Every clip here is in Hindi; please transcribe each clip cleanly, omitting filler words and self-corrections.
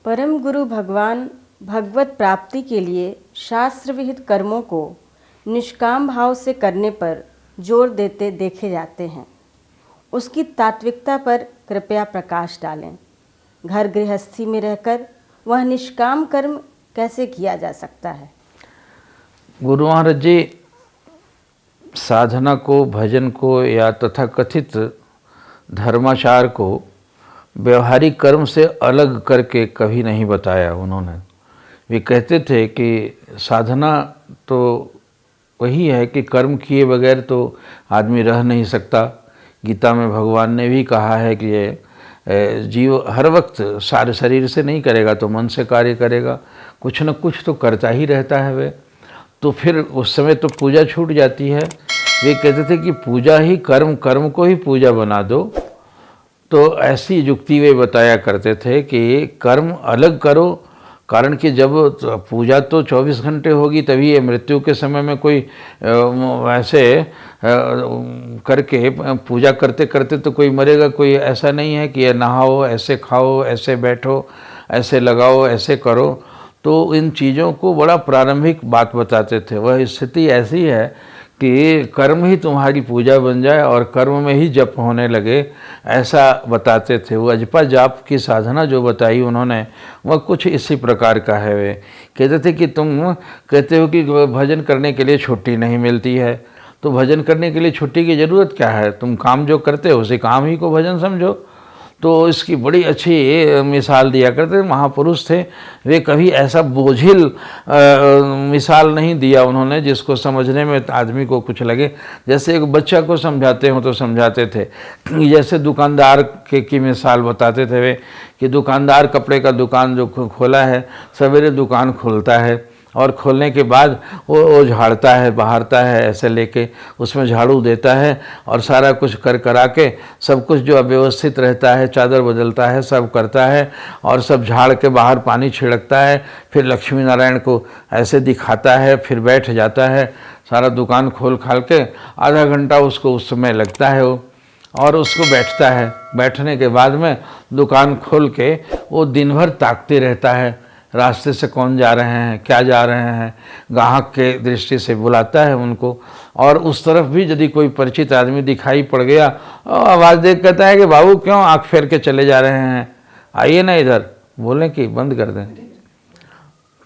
परम गुरु भगवान भगवत प्राप्ति के लिए शास्त्र विहित कर्मों को निष्काम भाव से करने पर जोर देते देखे जाते हैं। उसकी तात्विकता पर कृपया प्रकाश डालें। घर गृहस्थी में रहकर वह निष्काम कर्म कैसे किया जा सकता है? गुरु महाराज जी साधना को, भजन को या तथाकथित धर्माचार को व्यवहारिक कर्म से अलग करके कभी नहीं बताया उन्होंने। वे कहते थे कि साधना तो वही है कि कर्म किए बगैर तो आदमी रह नहीं सकता। गीता में भगवान ने भी कहा है कि ये जीव हर वक्त सारे शरीर से नहीं करेगा तो मन से कार्य करेगा, कुछ न कुछ तो करता ही रहता है वे। तो फिर उस समय तो पूजा छूट जाती है। वे कहते थे कि पूजा ही कर्म, कर्म को ही पूजा बना दो। तो ऐसी युक्ति वे बताया करते थे कि कर्म अलग करो, कारण कि जब पूजा तो 24 घंटे होगी तभी ये मृत्यु के समय में कोई ऐसे करके पूजा करते करते तो कोई मरेगा, कोई ऐसा नहीं है कि ये नहाओ, ऐसे खाओ, ऐसे बैठो, ऐसे लगाओ, ऐसे करो। तो इन चीज़ों को बड़ा प्रारंभिक बात बताते थे। वह स्थिति ऐसी है कि कर्म ही तुम्हारी पूजा बन जाए और कर्म में ही जप होने लगे, ऐसा बताते थे। वो अजपा जाप की साधना जो बताई उन्होंने वह कुछ इसी प्रकार का है। वे कहते थे कि तुम कहते हो कि भजन करने के लिए छुट्टी नहीं मिलती है, तो भजन करने के लिए छुट्टी की ज़रूरत क्या है? तुम काम जो करते हो उसी काम ही को भजन समझो। तो इसकी बड़ी अच्छी मिसाल दिया करते थे। महापुरुष थे वे, कभी ऐसा बोझिल मिसाल नहीं दिया उन्होंने जिसको समझने में आदमी को कुछ लगे। जैसे एक बच्चा को समझाते हो तो समझाते थे। जैसे दुकानदार की मिसाल बताते थे वे कि दुकानदार कपड़े का दुकान जो खोला है, सवेरे दुकान खोलता है और खोलने के बाद वो झाड़ता है, बहारता है, ऐसे लेके उसमें झाड़ू देता है और सारा कुछ कर करा के सब कुछ जो अव्यवस्थित रहता है, चादर बदलता है, सब करता है और सब झाड़ के बाहर पानी छिड़कता है। फिर लक्ष्मी नारायण को ऐसे दिखाता है, फिर बैठ जाता है। सारा दुकान खोल खाल के आधा घंटा उसको उस समय लगता है वो, और उसको बैठता है। बैठने के बाद में दुकान खोल के वो दिन भर ताकते रहता है, रास्ते से कौन जा रहे हैं, क्या जा रहे हैं, ग्राहक के दृष्टि से बुलाता है उनको। और उस तरफ भी यदि कोई परिचित आदमी दिखाई पड़ गया, आवाज़ देख कहता है कि बाबू क्यों आँख फेर के चले जा रहे हैं, आइए ना इधर। बोलें कि बंद कर दें,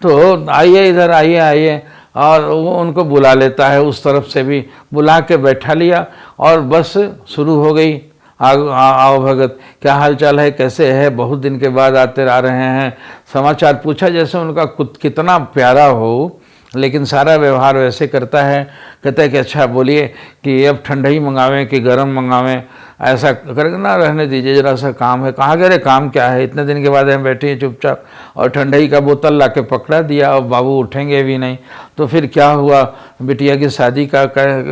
तो आइए इधर, आइए आइए, और वो उनको बुला लेता है। उस तरफ से भी बुला के बैठा लिया और बस शुरू हो गई। आओ भगत, क्या हाल चाल है, कैसे है, बहुत दिन के बाद आते आ रहे हैं, समाचार पूछा। जैसे उनका कितना प्यारा हो, लेकिन सारा व्यवहार वैसे करता है। कहता है कि अच्छा बोलिए कि अब ठंडा ही मंगावें कि गर्म मंगावें, ऐसा करके ना रहने दीजिए, जरा सा काम है। कहाँ गए? काम क्या है, इतने दिन के बाद हम बैठे हैं चुपचाप, और ठंडाई का बोतल ला के पकड़ा दिया और बाबू उठेंगे भी नहीं। तो फिर क्या हुआ, बिटिया की शादी का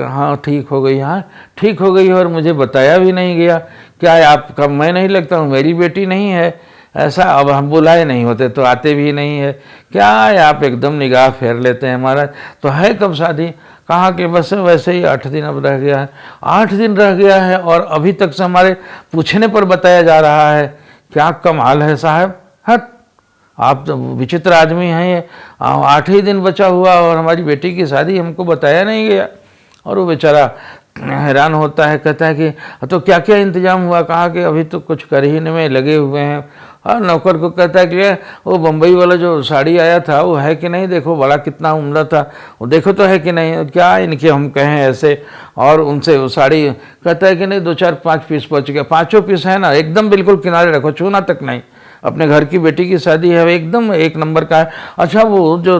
हाँ ठीक हो गई, हाँ ठीक हो गई और मुझे बताया भी नहीं गया। क्या है आपका? मैं नहीं लगता हूँ, मेरी बेटी नहीं है ऐसा। अब हम बुलाए नहीं होते तो आते भी नहीं है। क्या है आप एकदम निगाह फेर लेते हैं महाराज। तो है कब शादी? कहाँ के? बस वैसे ही 8 दिन अब रह गया है। 8 दिन रह गया है और अभी तक से हमारे पूछने पर बताया जा रहा है। क्या कमाल है साहब, हट, आप तो विचित्र आदमी हैं। ये 8 ही दिन बचा हुआ और हमारी बेटी की शादी हमको बताया नहीं गया। और वो बेचारा हैरान होता है, कहता है कि तो क्या क्या इंतजाम हुआ? कहा कि अभी तो कुछ कर ही में लगे हुए हैं। और नौकर को कहता है कि वो बम्बई वाला जो साड़ी आया था वो है कि नहीं, देखो बड़ा कितना उम्दा था, वो देखो तो है कि नहीं। क्या इनके हम कहें ऐसे, और उनसे वो साड़ी कहता है कि नहीं, 2 4 5 पीस पहुँच गया। 5 पीस है ना, एकदम बिल्कुल किनारे रखो, छूना तक नहीं। अपने घर की बेटी की शादी है, एकदम 1 नंबर का है। अच्छा वो जो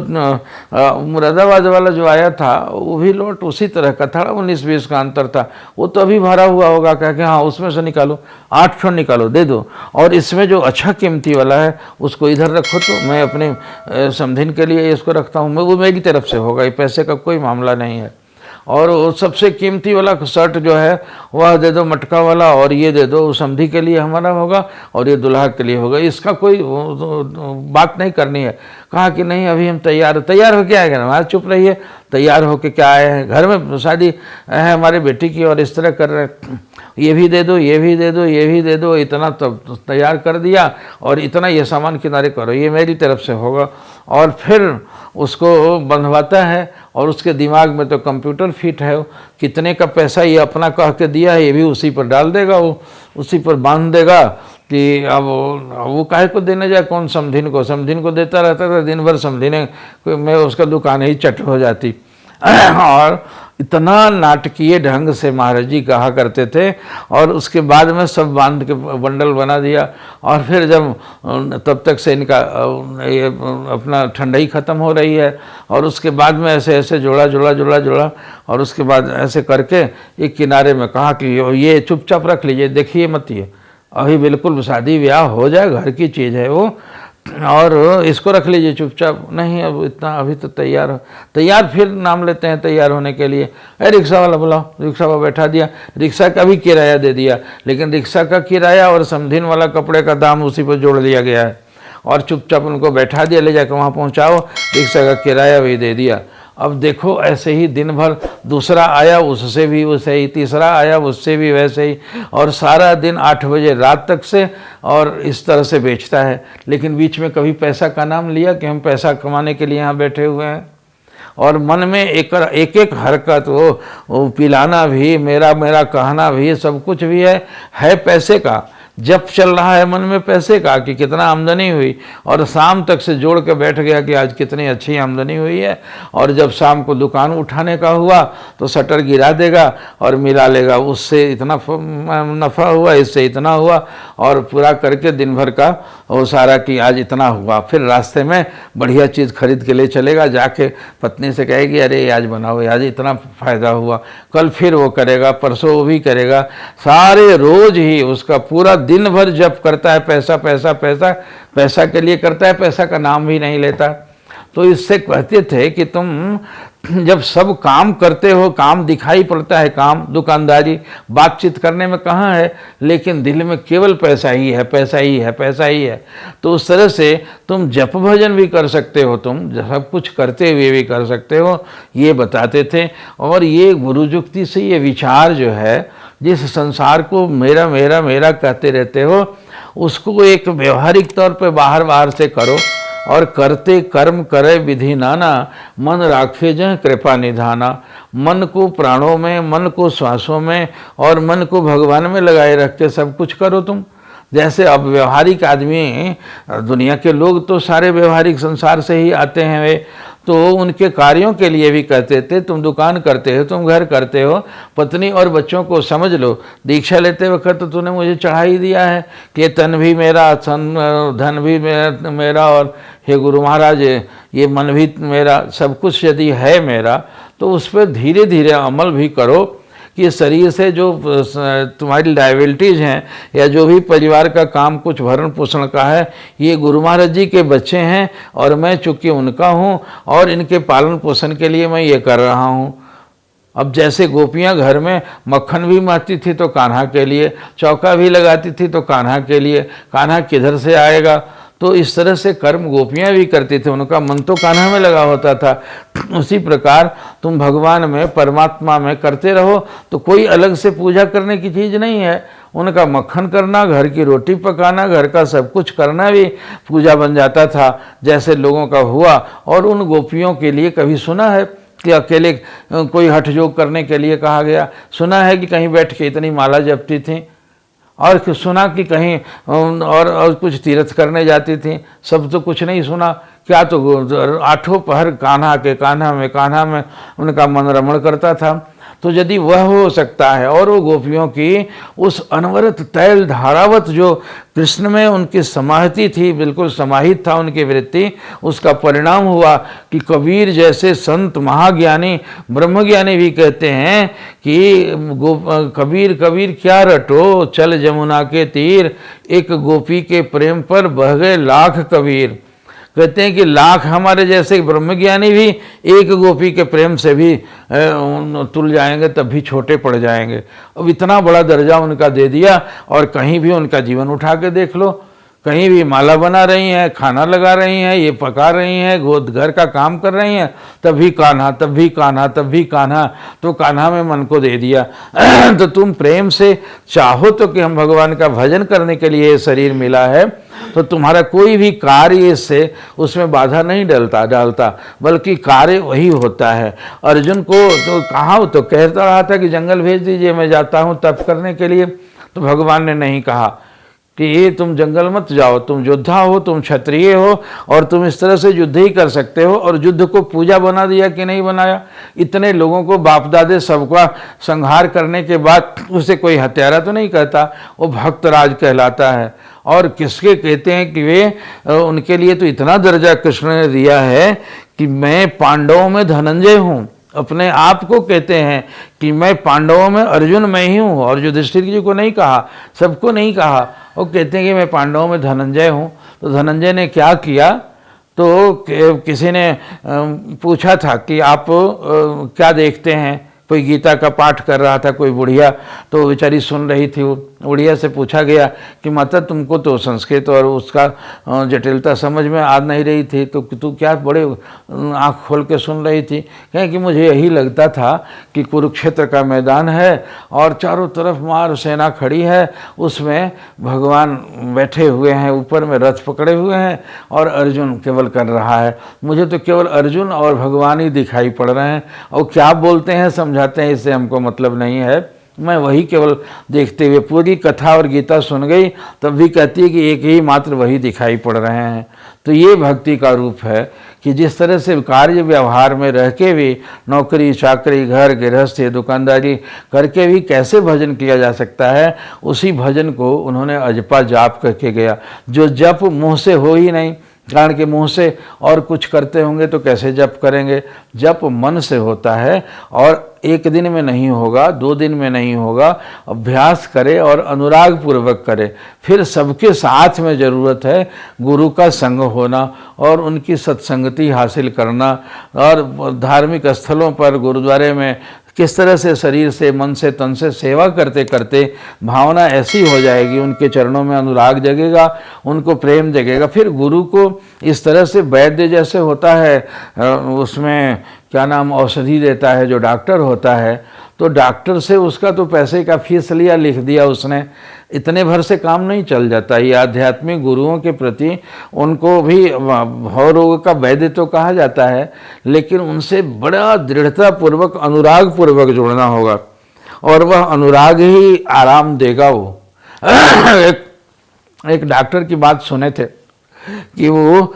मुरादाबाद वाला जो आया था वो भी लौट उसी तरह का था, 19-20 का अंतर था। वो तो अभी भरा हुआ होगा, कह के हाँ उसमें से निकालो, 8 ठो निकालो दे दो, और इसमें जो अच्छा कीमती वाला है उसको इधर रखो। तो मैं अपने समधिन के लिए इसको रखता हूँ, वो मेरी तरफ से होगा, ये पैसे का कोई मामला नहीं है। और सबसे कीमती वाला शर्ट जो है वह दे दो, मटका वाला, और ये दे दो, समधी के लिए हमारा होगा और ये दुल्हा के लिए होगा। इसका कोई बात नहीं करनी है। कहा कि नहीं अभी हम तैयार हो के आएंगे ना, चुप रहिए। तैयार होके क्या आए हैं, घर में शादी है हमारे बेटी की और इस तरह कर रहे हैं, ये भी दे दो, ये भी दे दो, ये भी दे दो, इतना तब तैयार कर दिया और इतना ये सामान किनारे करो, ये मेरी तरफ से होगा। और फिर उसको बंधवाता है और उसके दिमाग में तो कंप्यूटर फिट है, कितने का पैसा ये अपना कह के दिया है ये भी उसी पर डाल देगा, वो उसी पर बांध देगा कि अब वो काहे को देने जाए, कौन समधिन को देता रहता था, दिन भर समधिने में उसका दुकान ही चट हो जाती। और इतना नाटकीय ढंग से महाराज जी कहा करते थे। और उसके बाद में सब बांध के बंडल बना दिया और फिर जब तब तक से इनका ये अपना ठंडाई ख़त्म हो रही है और उसके बाद में ऐसे ऐसे जोड़ा और उसके बाद ऐसे करके एक किनारे में कहा कि ये चुपचाप रख लीजिए, देखिए मत, ये अभी बिल्कुल शादी ब्याह हो जाए, घर की चीज़ है वो, और इसको रख लीजिए चुपचाप। नहीं अब इतना अभी तो तैयार फिर नाम लेते हैं तैयार होने के लिए, अरे रिक्शा वाला बुलाओ, रिक्शा वाला बैठा दिया, रिक्शा का भी किराया दे दिया, लेकिन रिक्शा का किराया और समधिन वाला कपड़े का दाम उसी पर जोड़ दिया गया है और चुपचाप उनको बैठा दिया, ले जाकर वहाँ पहुँचाओ, रिक्शा का किराया भी दे दिया। अब देखो ऐसे ही दिन भर दूसरा आया उससे भी वैसे ही, तीसरा आया उससे भी वैसे ही, और सारा दिन 8 बजे रात तक से और इस तरह से बेचता है। लेकिन बीच में कभी पैसा का नाम लिया कि हम पैसा कमाने के लिए यहाँ बैठे हुए हैं? और मन में एक एक हरकत, वो पिलाना भी, मेरा कहना भी, सब कुछ भी है पैसे का। जब चल रहा है मन में पैसे का कि कितना आमदनी हुई, और शाम तक से जोड़ के बैठ गया कि आज कितनी अच्छी आमदनी हुई है, और जब शाम को दुकान उठाने का हुआ तो शटर गिरा देगा और मिला लेगा, उससे इतना नफ़ा हुआ, इससे इतना हुआ, और पूरा करके दिन भर का वो सारा कि आज इतना हुआ। फिर रास्ते में बढ़िया चीज़ खरीद के ले चलेगा, जाके पत्नी से कहेगी अरे आज बनाओ, आज इतना फ़ायदा हुआ, कल फिर वो करेगा, परसों वो भी करेगा, सारे रोज़ ही उसका पूरा दिन भर जब करता है पैसा पैसा पैसा, पैसा के लिए करता है, पैसा का नाम भी नहीं लेता। तो इससे कहते थे कि तुम जब सब काम करते हो, काम दिखाई पड़ता है, काम दुकानदारी बातचीत करने में कहाँ है, लेकिन दिल में केवल पैसा ही है, पैसा ही है, पैसा ही है। तो उस तरह से तुम जप भजन भी कर सकते हो, तुम सब कुछ करते हुए भी कर सकते हो, ये बताते थे। और ये गुरुजुक्ति से ये विचार जो है, जिस संसार को मेरा मेरा मेरा कहते रहते हो, उसको एक व्यवहारिक तौर पे बाहर से करो, और करते कर्म करे विधि नाना, मन राखे जह कृपा निधाना। मन को प्राणों में, मन को श्वासों में और मन को भगवान में लगाए रख के सब कुछ करो तुम। जैसे अब व्यवहारिक आदमी, दुनिया के लोग तो सारे व्यवहारिक संसार से ही आते हैं, वे तो उनके कार्यों के लिए भी कहते थे, तुम दुकान करते हो, तुम घर करते हो, पत्नी और बच्चों को समझ लो। दीक्षा लेते वक्त तो तूने मुझे चढ़ा ही दिया है कि तन भी मेरा, धन भी मेरा, और हे गुरु महाराज ये मन भी मेरा, सब कुछ यदि है मेरा, तो उस पर धीरे धीरे अमल भी करो कि शरीर से जो तुम्हारी लायबिलिटीज़ हैं या जो भी परिवार का काम कुछ भरण पोषण का है, ये गुरु महाराज जी के बच्चे हैं और मैं चूँकि उनका हूँ और इनके पालन पोषण के लिए मैं ये कर रहा हूँ। अब जैसे गोपियाँ घर में मक्खन भी मारती थी तो कान्हा के लिए, चौका भी लगाती थी तो कान्हा के लिए, कान्हा किधर से आएगा, तो इस तरह से कर्म गोपियाँ भी करती थी, उनका मन तो कान्हा में लगा होता था। उसी प्रकार तुम भगवान में, परमात्मा में करते रहो, तो कोई अलग से पूजा करने की चीज़ नहीं है। उनका मक्खन करना, घर की रोटी पकाना, घर का सब कुछ करना भी पूजा बन जाता था, जैसे लोगों का हुआ। और उन गोपियों के लिए कभी सुना है कि अकेले कोई हठ योग करने के लिए कहा गया? सुना है कि कहीं बैठ के इतनी माला जपती थी, और सुना कि कहीं और कुछ तीर्थ करने जाती थी? सब तो कुछ नहीं सुना। क्या तो आठों पहर कान्हा में उनका मन रमण करता था। तो यदि वह हो सकता है, और वो गोपियों की उस अनवरत तैल धारावत जो कृष्ण में उनकी समाहिति थी, बिल्कुल समाहित था उनकी वृत्ति, उसका परिणाम हुआ कि कबीर जैसे संत महाज्ञानी ब्रह्मज्ञानी भी कहते हैं कि कबीर कबीर क्या रटो, चल जमुना के तीर, एक गोपी के प्रेम पर बह गए लाख कबीर। कहते हैं कि लाख हमारे जैसे ब्रह्मज्ञानी भी एक गोपी के प्रेम से भी तुल जाएंगे, तब भी छोटे पड़ जाएंगे। अब इतना बड़ा दर्जा उनका दे दिया, और कहीं भी उनका जीवन उठा के देख लो, कहीं भी माला बना रही हैं, खाना लगा रही हैं, ये पका रही हैं, घर का काम कर रही हैं, तब भी कान्हा, तब भी कान्हा, तब भी कान्हा। तो कान्हा में मन को दे दिया। तो तुम प्रेम से चाहो तो कि हम भगवान का भजन करने के लिए ये शरीर मिला है, तो तुम्हारा कोई भी कार्य इससे उसमें बाधा नहीं डालता, बल्कि कार्य वही होता है। अर्जुन को तो कहा, तो कहता रहा था कि जंगल भेज दीजिए, मैं जाता हूँ तप करने के लिए। तो भगवान ने नहीं कहा कि ये तुम जंगल मत जाओ, तुम योद्धा हो, तुम क्षत्रिय हो, और तुम इस तरह से युद्ध ही कर सकते हो। और युद्ध को पूजा बना दिया कि नहीं बनाया। इतने लोगों को बाप दादे सबका संहार करने के बाद उसे कोई हत्यारा तो नहीं कहता, वो भक्तराज कहलाता है। और किसके कहते हैं कि वे उनके लिए तो इतना दर्जा कृष्ण ने दिया है कि मैं पांडवों में धनंजय हूँ। अपने आप को कहते हैं कि मैं पांडवों में अर्जुन मैं ही हूँ। और युधिष्ठिर जी को नहीं कहा, सबको नहीं कहा, वो कहते हैं कि मैं पांडवों में धनंजय हूँ। तो धनंजय ने क्या किया, तो किसी ने पूछा था कि आप क्या देखते हैं, कोई गीता का पाठ कर रहा था कोई बुढ़िया, तो बेचारी सुन रही थी। वो बुढ़िया से पूछा गया कि माता तुमको तो संस्कृत और उसका जटिलता समझ में आ नहीं रही थी, तो तू क्या बड़े आँख खोल के सुन रही थी। कहें कि मुझे यही लगता था कि कुरुक्षेत्र का मैदान है और चारों तरफ मार सेना खड़ी है, उसमें भगवान बैठे हुए हैं, ऊपर में रथ पकड़े हुए हैं और अर्जुन केवल कर रहा है। मुझे तो केवल अर्जुन और भगवान ही दिखाई पड़ रहे हैं, और क्या बोलते हैं समझाते हैं इससे हमको मतलब नहीं है। मैं वही केवल देखते हुए पूरी कथा और गीता सुन गई, तब भी कहती है कि एक ही मात्र वही दिखाई पड़ रहे हैं। तो ये भक्ति का रूप है कि जिस तरह से कार्य व्यवहार में रह के भी, नौकरी चाकरी घर गृहस्थी दुकानदारी करके भी कैसे भजन किया जा सकता है, उसी भजन को उन्होंने अजपा जाप करके गया। जो जप मुँह से हो ही नहीं, कारण के मुँह से और कुछ करते होंगे तो कैसे जप करेंगे। जप मन से होता है, और एक दिन में नहीं होगा, 2 दिन में नहीं होगा। अभ्यास करे और अनुराग पूर्वक करे। फिर सबके साथ में ज़रूरत है गुरु का संग होना और उनकी सत्संगति हासिल करना। और धार्मिक स्थलों पर गुरुद्वारे में किस तरह से शरीर से मन से तन से सेवा करते करते भावना ऐसी हो जाएगी, उनके चरणों में अनुराग जगेगा, उनको प्रेम जगेगा। फिर गुरु को इस तरह से वैद्य जैसे होता है, उसमें क्या नाम औषधि देता है जो डॉक्टर होता है, तो डॉक्टर से उसका तो पैसे का फीस लिया, लिख दिया उसने, इतने भर से काम नहीं चल जाता। ये आध्यात्मिक गुरुओं के प्रति उनको भी भव रोग का वैद्य तो कहा जाता है, लेकिन उनसे बड़ा दृढ़ता पूर्वक अनुराग पूर्वक जुड़ना होगा, और वह अनुराग ही आराम देगा। वो एक डॉक्टर की बात सुने थे कि वो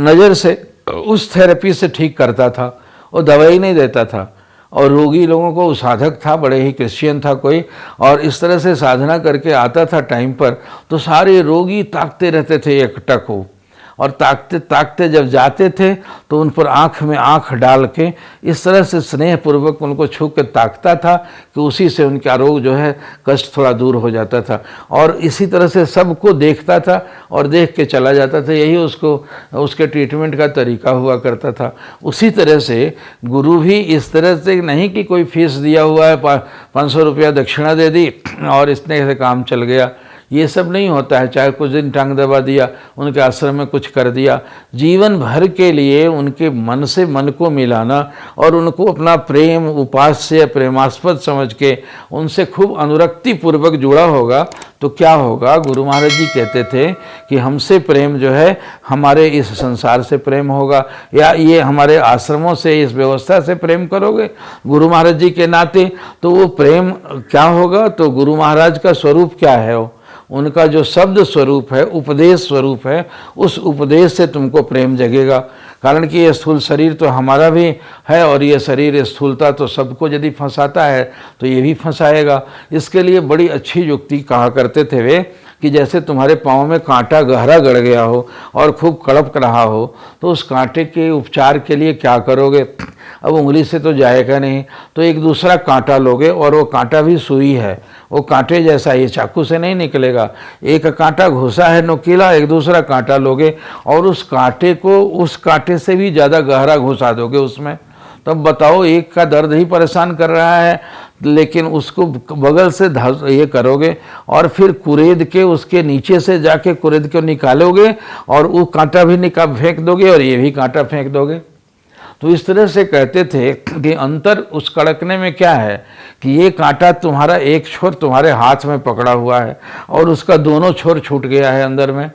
नज़र से उस थेरेपी से ठीक करता था, वो दवाई नहीं देता था, और रोगी लोगों को, साधक था, बड़े ही क्रिश्चियन था कोई, और इस तरह से साधना करके आता था टाइम पर, तो सारे रोगी ताकते रहते थे एकटक हो, और ताकते ताकते जब जाते थे तो उन पर आँख में आँख डाल के इस तरह से स्नेहपूर्वक उनको छू के ताकता था कि उसी से उनका रोग जो है कष्ट थोड़ा दूर हो जाता था। और इसी तरह से सबको देखता था और देख के चला जाता था, यही उसके ट्रीटमेंट का तरीका हुआ करता था। उसी तरह से गुरु भी इस तरह से नहीं कि कोई फीस दिया हुआ है, 500 रुपया दक्षिणा दे दी और इतने से काम चल गया, ये सब नहीं होता है। चाहे कुछ दिन टांग दबा दिया, उनके आश्रम में कुछ कर दिया, जीवन भर के लिए उनके मन से मन को मिलाना और उनको अपना प्रेम उपास्य प्रेमास्पद समझ के उनसे खूब अनुरक्ति पूर्वक जुड़ा होगा तो क्या होगा। गुरु महाराज जी कहते थे कि हमसे प्रेम जो है हमारे इस संसार से प्रेम होगा, या ये हमारे आश्रमों से इस व्यवस्था से प्रेम करोगे गुरु महाराज जी के नाते, तो वो प्रेम क्या होगा। तो गुरु महाराज का स्वरूप क्या है, वो उनका जो शब्द स्वरूप है, उपदेश स्वरूप है, उस उपदेश से तुमको प्रेम जगेगा। कारण कि ये स्थूल शरीर तो हमारा भी है, और ये शरीर स्थूलता तो सबको यदि फंसाता है तो ये भी फंसाएगा। इसके लिए बड़ी अच्छी युक्ति कहा करते थे वे कि जैसे तुम्हारे पाँव में कांटा गहरा गड़ गया हो और खूब कड़क रहा हो, तो उस कांटे के उपचार के लिए क्या करोगे। अब उंगली से तो जाएगा नहीं, तो एक दूसरा कांटा लोगे, और वो कांटा भी सुई है, वो कांटे जैसा, ये चाकू से नहीं निकलेगा। एक कांटा घुसा है नुकीला, एक दूसरा कांटा लोगे और उस कांटे को उस कांटे से भी ज़्यादा गहरा घुसा दोगे उसमें। तब बताओ, एक का दर्द ही परेशान कर रहा है लेकिन उसको बगल से ये करोगे और फिर कुरेद के उसके नीचे से जाके कुरेद के निकालोगे और वो कांटा भी फेंक दोगे और ये भी कांटा फेंक दोगे। तो इस तरह से कहते थे कि अंतर उस कड़कने में क्या है कि ये कांटा तुम्हारा एक छोर तुम्हारे हाथ में पकड़ा हुआ है और उसका दोनों छोर छूट गया है अंदर में,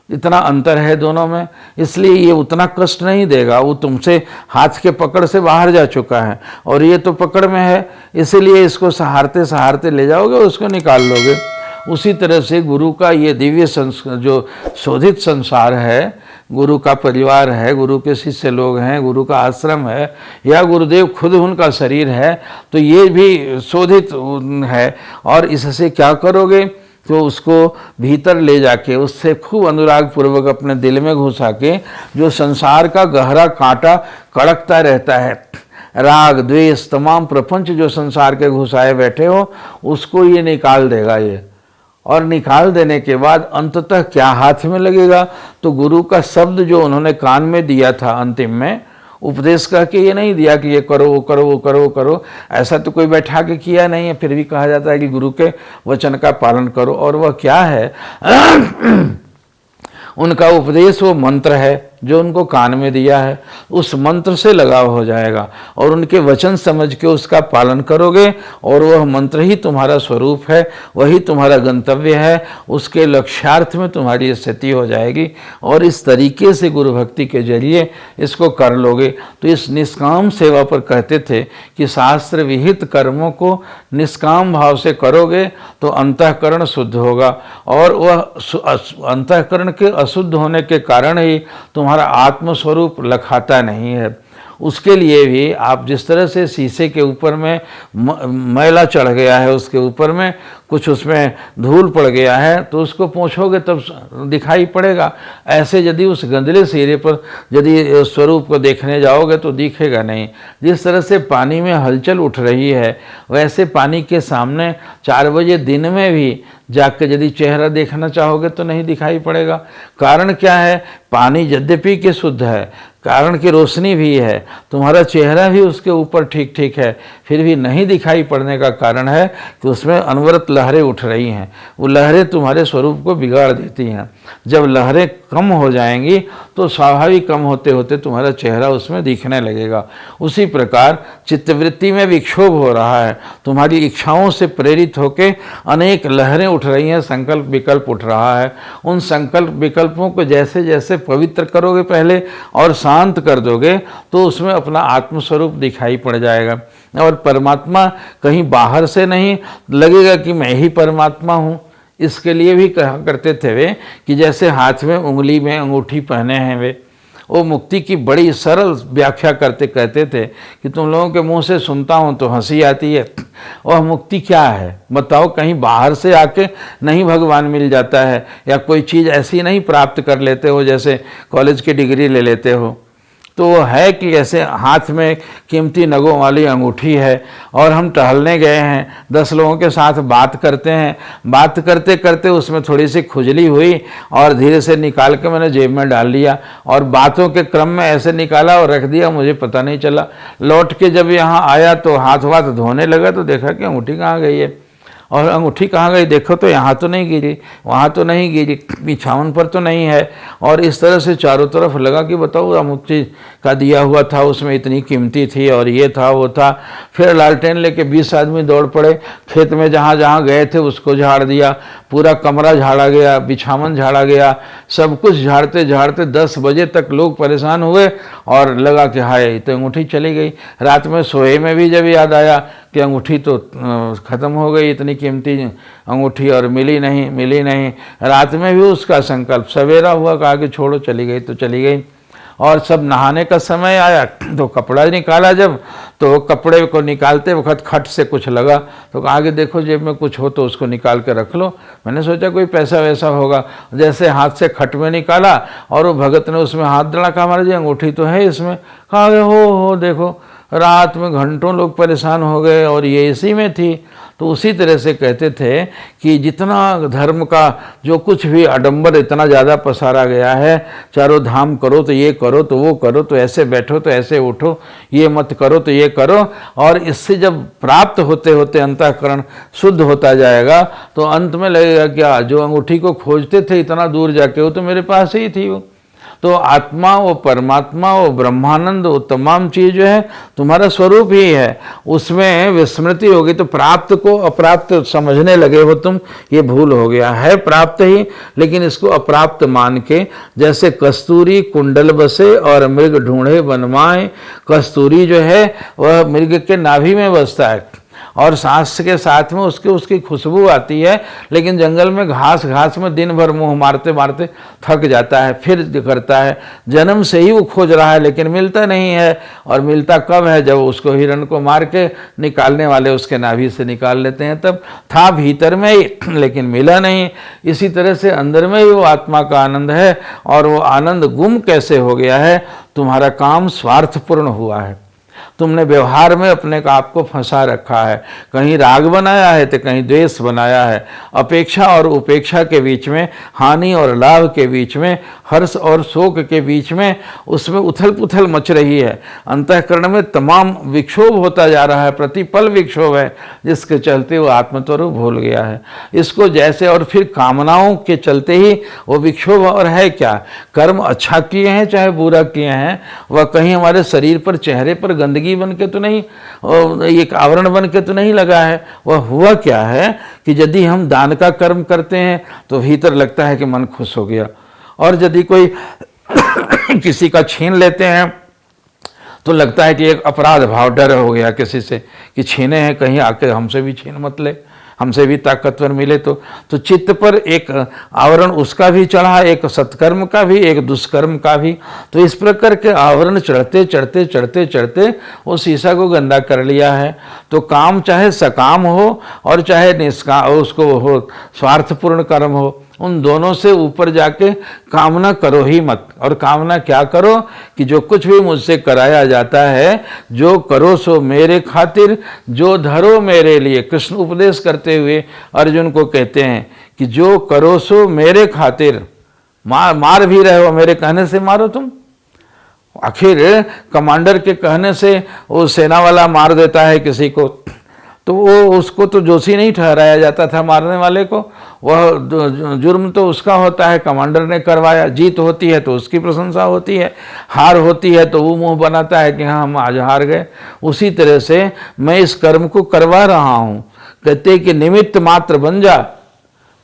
इतना अंतर है दोनों में, इसलिए ये उतना कष्ट नहीं देगा। वो तुमसे हाथ के पकड़ से बाहर जा चुका है और ये तो पकड़ में है, इसीलिए इसको सहारते सहारते ले जाओगे और उसको निकाल लोगे। उसी तरह से गुरु का ये दिव्य जो शोधित संसार है, गुरु का परिवार है, गुरु के शिष्य लोग हैं, गुरु का आश्रम है या गुरुदेव खुद उनका शरीर है, तो ये भी शोधित है। और इससे क्या करोगे तो उसको भीतर ले जाके उससे खूब अनुराग पूर्वक अपने दिल में घुसा के जो संसार का गहरा कांटा कड़कता रहता है, राग द्वेष तमाम प्रपंच जो संसार के घुसाए बैठे हो, उसको ये निकाल देगा ये। और निकाल देने के बाद अंततः क्या हाथ में लगेगा तो गुरु का शब्द जो उन्होंने कान में दिया था अंतिम में, उपदेश कह के ये नहीं दिया कि ये करो वो करो वो करो वो करो, ऐसा तो कोई बैठा के किया नहीं है, फिर भी कहा जाता है कि गुरु के वचन का पालन करो। और वह क्या है उनका उपदेश वो मंत्र है जो उनको कान में दिया है, उस मंत्र से लगाव हो जाएगा और उनके वचन समझ के उसका पालन करोगे और वह मंत्र ही तुम्हारा स्वरूप है, वही तुम्हारा गंतव्य है, उसके लक्ष्यार्थ में तुम्हारी स्थिति हो जाएगी। और इस तरीके से गुरु भक्ति के जरिए इसको कर लोगे। तो इस निष्काम सेवा पर कहते थे कि शास्त्र विहित कर्मों को निष्काम भाव से करोगे तो अंतःकरण शुद्ध होगा और वह अंतःकरण के अशुद्ध होने के कारण ही तुम्हारा आत्मस्वरूप लखाता नहीं है। उसके लिए भी आप जिस तरह से शीशे के ऊपर में मैला चढ़ गया है, उसके ऊपर में कुछ उसमें धूल पड़ गया है, तो उसको पोंछोगे तब दिखाई पड़ेगा। ऐसे यदि उस गंदले शीरे पर यदि स्वरूप को देखने जाओगे तो दिखेगा नहीं। जिस तरह से पानी में हलचल उठ रही है, वैसे पानी के सामने 4 बजे दिन में भी जाकर यदि चेहरा देखना चाहोगे तो नहीं दिखाई पड़ेगा। कारण क्या है? पानी यद्यपि कि शुद्ध है, कारण की रोशनी भी है, तुम्हारा चेहरा भी उसके ऊपर ठीक ठीक है, फिर भी नहीं दिखाई पड़ने का कारण है कि उसमें अनवरत लहरें उठ रही हैं। वो लहरें तुम्हारे स्वरूप को बिगाड़ देती हैं। जब लहरें कम हो जाएंगी तो स्वाभाविक कम होते होते तुम्हारा चेहरा उसमें दिखने लगेगा। उसी प्रकार चित्तवृत्ति में विक्षोभ हो रहा है, तुम्हारी इच्छाओं से प्रेरित होकर अनेक लहरें उठ रही हैं, संकल्प विकल्प उठ रहा है। उन संकल्प विकल्पों को जैसे जैसे पवित्र करोगे पहले और शांत कर दोगे तो उसमें अपना आत्मस्वरूप दिखाई पड़ जाएगा। और परमात्मा कहीं बाहर से नहीं लगेगा कि मैं ही परमात्मा हूँ। इसके लिए भी कहा करते थे वे कि जैसे हाथ में उंगली में अंगूठी पहने हैं वे, वो मुक्ति की बड़ी सरल व्याख्या करते कहते थे कि तुम लोगों के मुंह से सुनता हूँ तो हंसी आती है। वह मुक्ति क्या है बताओ? कहीं बाहर से आके नहीं भगवान मिल जाता है या कोई चीज़ ऐसी नहीं प्राप्त कर लेते हो जैसे कॉलेज की डिग्री ले लेते हो। तो वो है कि ऐसे हाथ में कीमती नगों वाली अंगूठी है और हम टहलने गए हैं, 10 लोगों के साथ बात करते हैं, बात करते करते उसमें थोड़ी सी खुजली हुई और धीरे से निकाल के मैंने जेब में डाल लिया और बातों के क्रम में ऐसे निकाला और रख दिया, मुझे पता नहीं चला। लौट के जब यहाँ आया तो हाथ वाथ धोने लगा तो देखा कि अंगूठी कहाँ गई है। और अंगूठी कहाँ गई देखो तो यहाँ तो नहीं गिरी, वहाँ तो नहीं गिरी, बिछावन पर तो नहीं है। और इस तरह से चारों तरफ लगा कि बताओ अंगूठी का दिया हुआ था, उसमें इतनी कीमती थी और ये था वो था। फिर लालटेन लेके 20 आदमी दौड़ पड़े, खेत में जहाँ जहाँ गए थे उसको झाड़ दिया, पूरा कमरा झाड़ा गया, बिछावन झाड़ा गया, सब कुछ झाड़ते झाड़ते 10 बजे तक लोग परेशान हुए और लगा कि हाय तो अंगूठी चली गई। रात में सोए में भी जब याद आया कि अंगूठी तो ख़त्म हो गई, इतनी कीमती अंगूठी और मिली नहीं। रात में भी उसका संकल्प, सवेरा हुआ कहा कि छोड़ो चली गई तो चली गई। और सब नहाने का समय आया तो कपड़ा निकाला, जब तो कपड़े को निकालते वक्त खट से कुछ लगा तो कहा कि देखो जेब में कुछ हो तो उसको निकाल के रख लो। मैंने सोचा कोई पैसा वैसा होगा, जैसे हाथ से खट में निकाला और वो भगत ने उसमें हाथ डाला, कहा महाराज जी अंगूठी तो है इसमें। कहा हो देखो रात में घंटों लोग परेशान हो गए और ये इसी में थी। तो उसी तरह से कहते थे कि जितना धर्म का जो कुछ भी आडंबर इतना ज़्यादा पसारा गया है, चारों धाम करो तो ये करो तो वो करो, तो ऐसे बैठो तो ऐसे उठो, ये मत करो तो ये करो, और इससे जब प्राप्त होते होते अंतःकरण शुद्ध होता जाएगा तो अंत में लगेगा क्या, जो अंगूठी को खोजते थे इतना दूर जाके वो तो मेरे पास ही थी। वो तो आत्मा, वो परमात्मा, वो ब्रह्मानंद, वो तमाम चीज़ जो है तुम्हारा स्वरूप ही है। उसमें विस्मृति होगी तो प्राप्त को अप्राप्त समझने लगे हो तुम, ये भूल हो गया है। प्राप्त ही, लेकिन इसको अप्राप्त मान के, जैसे कस्तूरी कुंडल बसे और मृग ढूंढे बनवाए। कस्तूरी जो है वह मृग के नाभि में बसता है और सांस के साथ में उसकी खुशबू आती है, लेकिन जंगल में घास में दिन भर मुंह मारते मारते थक जाता है, फिर करता है। जन्म से ही वो खोज रहा है लेकिन मिलता नहीं है, और मिलता कब है, जब उसको हिरण को मार के निकालने वाले उसके नाभि से निकाल लेते हैं, तब था भीतर में ही लेकिन मिला नहीं। इसी तरह से अंदर में ही वो आत्मा का आनंद है, और वो आनंद गुम कैसे हो गया है, तुम्हारा काम स्वार्थपूर्ण हुआ है। तुमने व्यवहार में अपने आप को फंसा रखा है, कहीं राग बनाया है तो कहीं द्वेष बनाया है। अपेक्षा और उपेक्षा के बीच में, हानि और लाभ के बीच में, हर्ष और शोक के बीच में, उसमें उथल पुथल मच रही है। अंतःकरण में तमाम विक्षोभ होता जा रहा है, प्रतिपल विक्षोभ है, जिसके चलते वो आत्मस्वरूप भूल गया है इसको। जैसे और फिर कामनाओं के चलते ही वो विक्षोभ, और है क्या, कर्म अच्छा किए हैं चाहे बुरा किए हैं, वह कहीं हमारे शरीर पर, चेहरे पर गंदगी बन के तो नहीं, एक आवरण बन के तो नहीं लगा है। वह हुआ क्या है कि यदि हम दान का कर्म करते हैं तो भीतर लगता है कि मन खुश हो गया, और यदि कोई किसी का छीन लेते हैं तो लगता है कि एक अपराध भाव, डर हो गया किसी से कि छीने हैं, कहीं आके हमसे भी छीन मत ले, हमसे भी ताकतवर मिले। तो चित्त पर एक आवरण उसका भी चढ़ा, एक सत्कर्म का भी, एक दुष्कर्म का भी। तो इस प्रकार के आवरण चढ़ते चढ़ते चढ़ते चढ़ते वो शीशा को गंदा कर लिया है। तो काम चाहे सकाम हो और चाहे निष्काम, उसको हो स्वार्थपूर्ण कर्म हो, उन दोनों से ऊपर जाके कामना करो ही मत। और कामना क्या करो कि जो कुछ भी मुझसे कराया जाता है, जो करो सो मेरे खातिर, जो धरो मेरे लिए। कृष्ण उपदेश करते हुए अर्जुन को कहते हैं कि जो करो सो मेरे खातिर। मार भी रहे हो, मेरे कहने से मारो तुम। आखिर कमांडर के कहने से वो सेना वाला मार देता है किसी को, तो वो उसको तो दोषी नहीं ठहराया जाता था मारने वाले को, वह जुर्म तो उसका होता है, कमांडर ने करवाया। जीत होती है तो उसकी प्रशंसा होती है, हार होती है तो वो मुंह बनाता है कि हाँ हम आज हार गए। उसी तरह से मैं इस कर्म को करवा रहा हूँ। कहते कि निमित्त मात्र बन जा,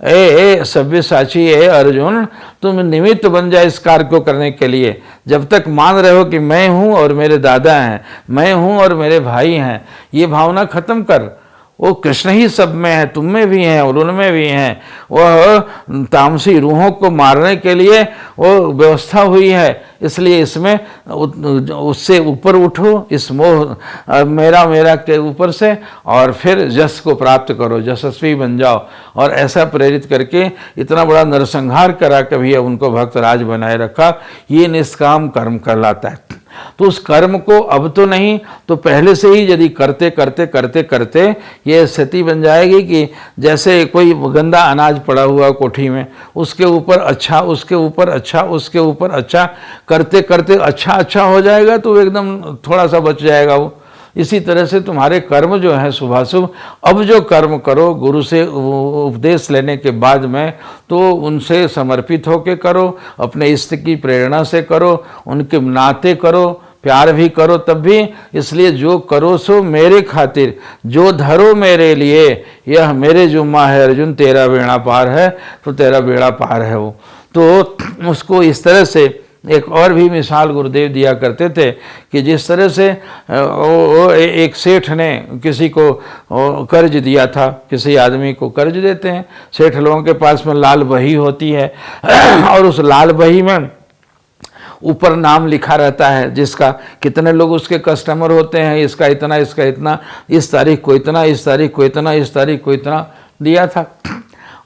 ए सव्यसाची, ए अर्जुन, तुम निमित्त बन जाए इस कार्य को करने के लिए। जब तक मान रहे हो कि मैं हूँ और मेरे दादा हैं, मैं हूँ और मेरे भाई हैं, ये भावना खत्म कर। वो कृष्ण ही सब में है, तुम में भी हैं और उनमें भी हैं। वह तामसी रूहों को मारने के लिए वो व्यवस्था हुई है, इसलिए इसमें उससे ऊपर उठो, इस मोह मेरा के ऊपर से, और फिर यश को प्राप्त करो, यशस्वी बन जाओ। और ऐसा प्रेरित करके इतना बड़ा नरसंहार करा के भी उनको भक्त राज बनाए रखा। ये निष्काम कर्म कहलाता है। तो उस कर्म को अब तो नहीं तो पहले से ही यदि करते करते करते करते ये स्थिति बन जाएगी कि जैसे कोई गंदा अनाज पड़ा हुआ कोठी में, उसके ऊपर अच्छा, उसके ऊपर अच्छा, उसके ऊपर अच्छा, करते करते अच्छा अच्छा हो जाएगा तो एकदम थोड़ा सा बच जाएगा वो। इसी तरह से तुम्हारे कर्म जो है शुभाशुभ, अब जो कर्म करो गुरु से उपदेश लेने के बाद में, तो उनसे समर्पित होकर करो, अपने इष्ट की प्रेरणा से करो, उनके नाते करो, प्यार भी करो तब भी। इसलिए जो करो सो मेरे खातिर, जो धरो मेरे लिए, यह मेरे जुम्मा है अर्जुन, तेरा बेड़ा पार है, तो तेरा बेड़ा पार है वो। तो उसको इस तरह से एक और भी मिसाल गुरुदेव दिया करते थे कि जिस तरह से एक सेठ ने किसी को कर्ज दिया था, किसी आदमी को कर्ज देते हैं, सेठ लोगों के पास में लाल बही होती है और उस लाल बही में ऊपर नाम लिखा रहता है जिसका, कितने लोग उसके कस्टमर होते हैं, इसका इतना, इसका इतना, इस तारीख को इतना, इस तारीख को इतना, इस तारीख को इतना दिया था।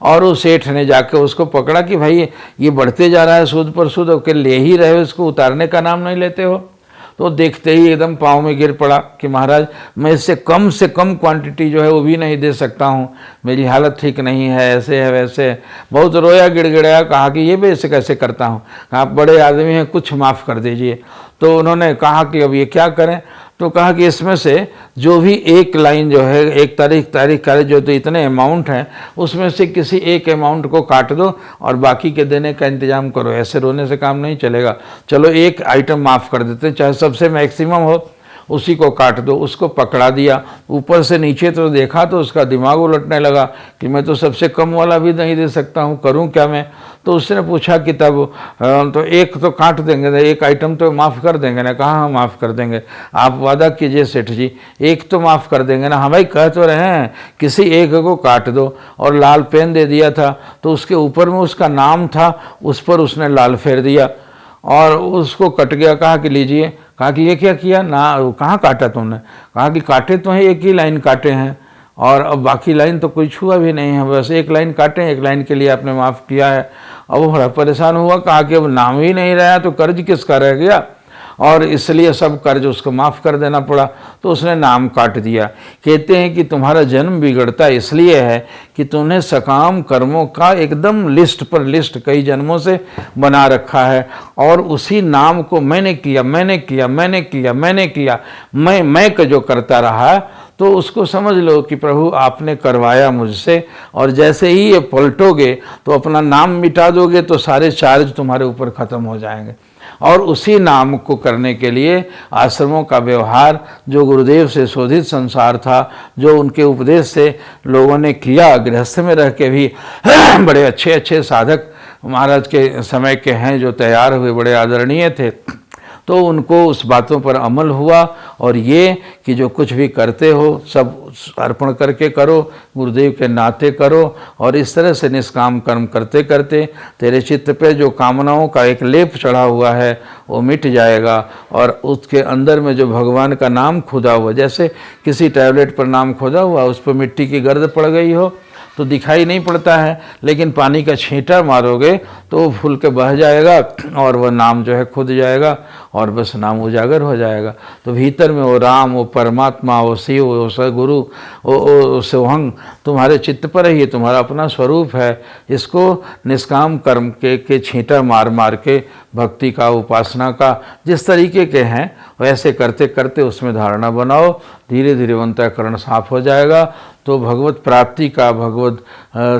और उस सेठ ने जाके उसको पकड़ा कि भाई ये बढ़ते जा रहा है सूद पर सूद, के ले ही रहे हो, इसको उतारने का नाम नहीं लेते हो। तो देखते ही एकदम पाँव में गिर पड़ा कि महाराज मैं इससे कम क्वांटिटी जो है वो भी नहीं दे सकता हूँ, मेरी हालत ठीक नहीं है, ऐसे है वैसे है। बहुत रोया, गिड़गिड़ाया, कहा कि ये भी ऐसे कैसे करता हूँ, आप बड़े आदमी हैं, कुछ माफ़ कर दीजिए। तो उन्होंने कहा कि अब ये क्या करें, तो कहा कि इसमें से जो भी एक लाइन जो है, एक तारीख जो तो इतने अमाउंट हैं उसमें से किसी एक अमाउंट को काट दो और बाकी के देने का इंतजाम करो, ऐसे रोने से काम नहीं चलेगा। चलो एक आइटम माफ़ कर देते, चाहे सबसे मैक्सिमम हो, उसी को काट दो। उसको पकड़ा दिया, ऊपर से नीचे तो देखा तो उसका दिमाग उलटने लगा कि मैं तो सबसे कम वाला भी नहीं दे सकता हूँ, करूँ क्या मैं। तो उसने पूछा कि तब तो एक तो काट देंगे, एक आइटम तो माफ़ कर देंगे ना। कहा हाँ माफ़ कर देंगे, आप वादा कीजिए सेठ जी, एक तो माफ़ कर देंगे ना। हाँ भाई कह तो रहे हैं किसी एक को काट दो। और लाल पेन दे दिया था, तो उसके ऊपर में उसका नाम था, उस पर उसने लाल फेर दिया और उसको कट गया। कहा कि लीजिए। कहा कि ये क्या किया ना, कहाँ काटा तुमने। कहा कि काटे तो हैं, एक ही लाइन काटे हैं और अब बाकी लाइन तो कोई छुआ भी नहीं है, बस एक लाइन काटे, एक लाइन के लिए आपने माफ़ किया है। अब वो बड़ा परेशान हुआ, कहा कि अब नाम ही नहीं रहा तो कर्ज किसका रह गया, और इसलिए सब कर्ज उसको माफ़ कर देना पड़ा। तो उसने नाम काट दिया। कहते हैं कि तुम्हारा जन्म बिगड़ता इसलिए है कि तुमने सकाम कर्मों का एकदम लिस्ट पर लिस्ट कई जन्मों से बना रखा है, और उसी नाम को मैंने किया, मैं का जो करता रहा, तो उसको समझ लो कि प्रभु आपने करवाया मुझसे, और जैसे ही ये पलटोगे तो अपना नाम मिटा दोगे तो सारे चार्ज तुम्हारे ऊपर ख़त्म हो जाएंगे। और उसी नाम को करने के लिए आश्रमों का व्यवहार जो गुरुदेव से शोधित संसार था, जो उनके उपदेश से लोगों ने किया, गृहस्थ में रह के भी बड़े अच्छे अच्छे साधक महाराज के समय के हैं जो तैयार हुए, बड़े आदरणीय थे। तो उनको उस बातों पर अमल हुआ, और ये कि जो कुछ भी करते हो सब अर्पण करके करो, गुरुदेव के नाते करो, और इस तरह से निष्काम कर्म करते करते तेरे चित्त पे जो कामनाओं का एक लेप चढ़ा हुआ है वो मिट जाएगा, और उसके अंदर में जो भगवान का नाम खुदा हुआ, जैसे किसी टैबलेट पर नाम खुदा हुआ, उस पर मिट्टी की गर्द पड़ गई हो तो दिखाई नहीं पड़ता है, लेकिन पानी का छींटा मारोगे तो वो फूल के बह जाएगा और वह नाम जो है खुद जाएगा और बस नाम उजागर हो जाएगा। तो भीतर में वो राम, वो परमात्मा, वो शिव, वो सदगुरु, वो शिवहंग तुम्हारे चित्त पर ही तुम्हारा अपना स्वरूप है। इसको निष्काम कर्म के छींटा मार मार के भक्ति का, उपासना का जिस तरीके के हैं वैसे करते करते उसमें धारणा बनाओ, धीरे धीरे अंतःकरण साफ हो जाएगा। तो भगवत प्राप्ति का, भगवत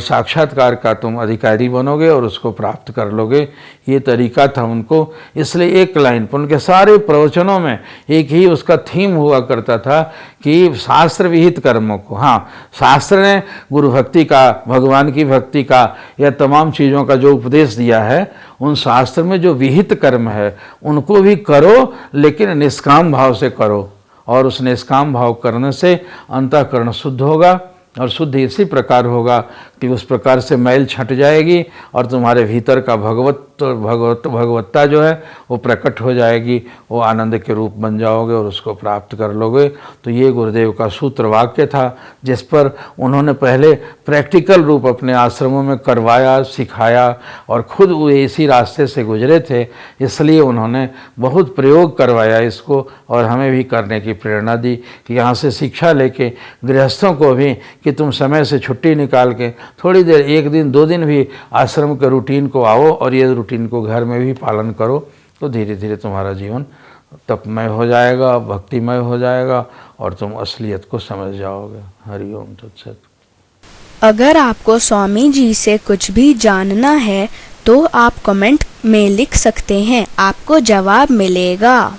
साक्षात्कार का तुम अधिकारी बनोगे और उसको प्राप्त कर लोगे। ये तरीका था उनको। इसलिए एक लाइन पर उनके सारे प्रवचनों में एक ही उसका थीम हुआ करता था कि शास्त्र विहित कर्मों को, हाँ शास्त्र ने गुरु भक्ति का, भगवान की भक्ति का या तमाम चीज़ों का जो उपदेश दिया है, उन शास्त्र में जो विहित कर्म है उनको भी करो, लेकिन निष्काम भाव से करो। और उस निष्काम भाव करने से अंतःकरण शुद्ध होगा, और शुद्ध इसी प्रकार होगा कि उस प्रकार से मैल छट जाएगी और तुम्हारे भीतर का भगवत्ता जो है वो प्रकट हो जाएगी, वो आनंद के रूप बन जाओगे और उसको प्राप्त कर लोगे। तो ये गुरुदेव का सूत्र वाक्य था जिस पर उन्होंने पहले प्रैक्टिकल रूप अपने आश्रमों में करवाया, सिखाया, और खुद वो इसी रास्ते से गुजरे थे, इसलिए उन्होंने बहुत प्रयोग करवाया इसको, और हमें भी करने की प्रेरणा दी कि यहाँ से शिक्षा लेके गृहस्थों को भी कि तुम समय से छुट्टी निकाल के थोड़ी देर, एक दिन 2 दिन भी आश्रम के रूटीन को आओ और ये रूटीन को घर में भी पालन करो, तो धीरे धीरे तुम्हारा जीवन तपमय हो जाएगा, भक्तिमय हो जाएगा और तुम असलियत को समझ जाओगे। हरि ओम तत्सत। अगर आपको स्वामी जी से कुछ भी जानना है तो आप कमेंट में लिख सकते हैं, आपको जवाब मिलेगा।